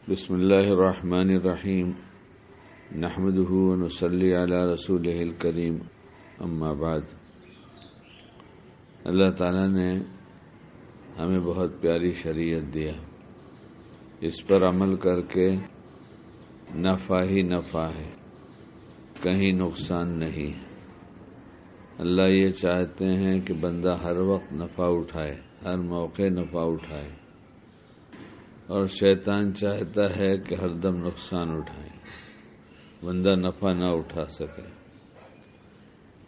بسم اللہ الرحمن الرحیم نحمده ونصلی علی رسولہ الکریم اما بعد۔ اللہ تعالیٰ نے ہمیں بہت پیاری شریعت دیا، اس پر عمل کر کے نفع ہی نفع ہے، کہیں نقصان نہیں ہے۔ اللہ یہ چاہتے ہیں کہ بندہ ہر وقت نفع اٹھائے، ہر موقع نفع اٹھائے، اور شیطان چاہتا ہے کہ ہر دم نقصان اٹھائے، بندہ نفع نہ اٹھا سکے۔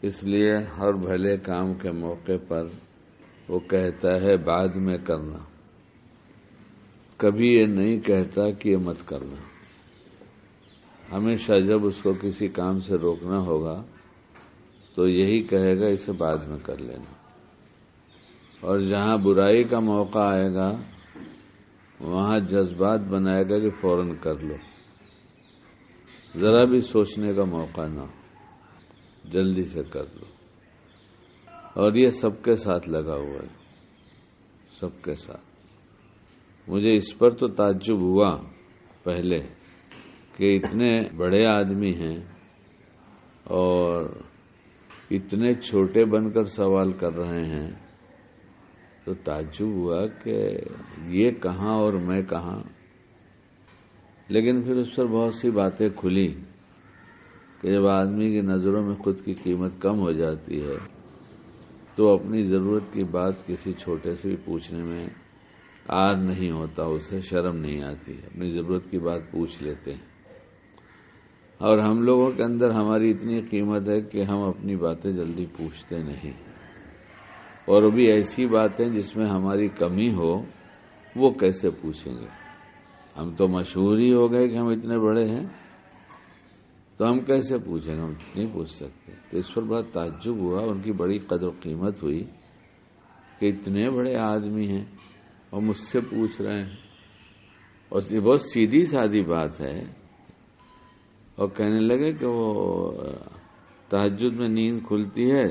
اس لیے ہر بھلے کام کے موقع پر وہ کہتا ہے بعد میں کرنا، کبھی یہ نہیں کہتا کہ یہ مت کرنا۔ ہمیشہ جب اس کو کسی کام سے روکنا ہوگا تو یہی کہے گا اسے بعد میں کر لینا، اور جہاں برائی کا موقع آئے گا وہاں جذبات بنائے گا کہ فوراً کر لو، ذرا بھی سوچنے کا موقع نہ ہو، جلدی سے کر لو۔ اور یہ سب کے ساتھ لگا ہوا ہے، سب کے ساتھ۔ مجھے اس پر تو تعجب ہوا پہلے کہ اتنے بڑے آدمی ہیں اور اتنے چھوٹے بن کر سوال کر رہے ہیں، تو تعجب ہوا کہ یہ کہاں اور میں کہاں۔ لیکن پھر اس پر بہت سی باتیں کھلی کہ جب آدمی کی نظروں میں خود کی قیمت کم ہو جاتی ہے تو اپنی ضرورت کی بات کسی چھوٹے سے بھی پوچھنے میں عار نہیں ہوتا، اسے شرم نہیں آتی، اپنی ضرورت کی بات پوچھ لیتے ہیں۔ اور ہم لوگوں کے اندر ہماری اتنی قیمت ہے کہ ہم اپنی باتیں جلدی پوچھتے نہیں، اور وہ بھی ایسی باتیں جس میں ہماری کمی ہو وہ کیسے پوچھیں گے؟ ہم تو مشہور ہی ہو گئے کہ ہم اتنے بڑے ہیں، تو ہم کیسے پوچھیں گے؟ ہم نہیں پوچھ سکتے۔ تو اس پر بڑا تعجب ہوا، ان کی بڑی قدر و قیمت ہوئی کہ اتنے بڑے آدمی ہیں اور مجھ سے پوچھ رہے ہیں، اور یہ بہت سیدھی سادی بات ہے۔ اور کہنے لگے کہ وہ تہجد میں نیند کھلتی ہے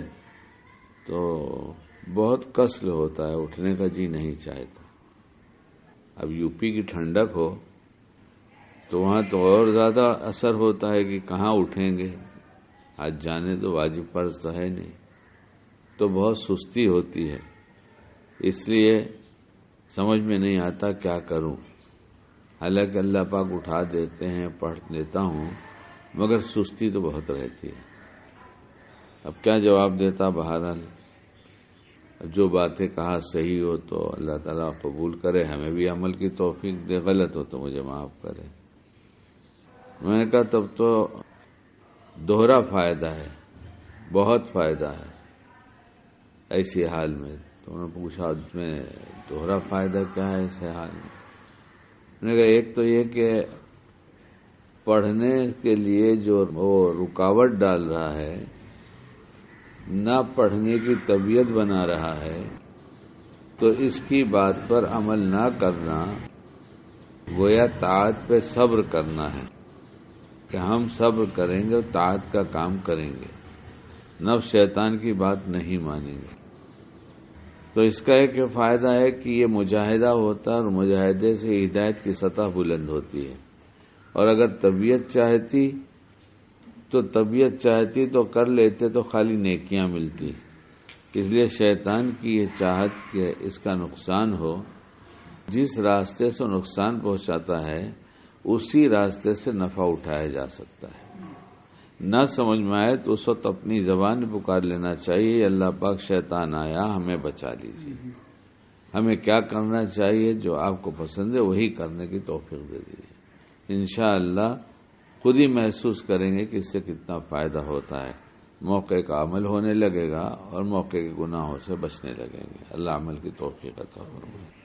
تو بہت کسل ہوتا ہے، اٹھنے کا جی نہیں چاہتا۔ اب یو پی کی ٹھنڈک ہو تو وہاں تو اور زیادہ اثر ہوتا ہے کہ کہاں اٹھیں گے، آج جانے تو واجب فرض تو ہے نہیں، تو بہت سستی ہوتی ہے۔ اس لیے سمجھ میں نہیں آتا کیا کروں، حالانکہ اللہ پاک اٹھا دیتے ہیں، پڑھ لیتا ہوں، مگر سستی تو بہت رہتی ہے۔ اب کیا جواب دیتا؟ بہرحال جو باتیں کہا صحیح ہو تو اللہ تعالیٰ قبول کرے، ہمیں بھی عمل کی توفیق دے، غلط ہو تو مجھے معاف کرے۔ میں نے کہا تب تو دوہرا فائدہ ہے، بہت فائدہ ہے ایسی حال میں۔ تو میں نے پوچھا اس میں دوہرا فائدہ کیا ہے ایسے حال میں؟ نے کہا ایک تو یہ کہ پڑھنے کے لیے جو وہ رکاوٹ ڈال رہا ہے، نہ پڑھنے کی طبیعت بنا رہا ہے، تو اس کی بات پر عمل نہ کرنا گویا طاعت پہ صبر کرنا ہے، کہ ہم صبر کریں گے اور طاعت کا کام کریں گے، نفس شیطان کی بات نہیں مانیں گے۔ تو اس کا ایک فائدہ ہے کہ یہ مجاہدہ ہوتا ہے، اور مجاہدے سے ہدایت کی سطح بلند ہوتی ہے۔ اور اگر طبیعت چاہتی تو کر لیتے تو خالی نیکیاں ملتی۔ اس لیے شیطان کی یہ چاہت کہ اس کا نقصان ہو، جس راستے سے نقصان پہنچاتا ہے اسی راستے سے نفع اٹھایا جا سکتا ہے۔ نہ سمجھ میں آئے تو اس وقت اپنی زبان پکار لینا چاہیے، اللہ پاک شیطان آیا ہمیں بچا لیجیے، ہمیں کیا کرنا چاہیے، جو آپ کو پسند ہے وہی کرنے کی توفیق دے دیجیے۔ انشاءاللہ خود ہی محسوس کریں گے کہ اس سے کتنا فائدہ ہوتا ہے، موقع کا عمل ہونے لگے گا اور موقع کے گناہوں سے بچنے لگیں گے۔ اللہ عمل کی توفیق عطا فرمائے۔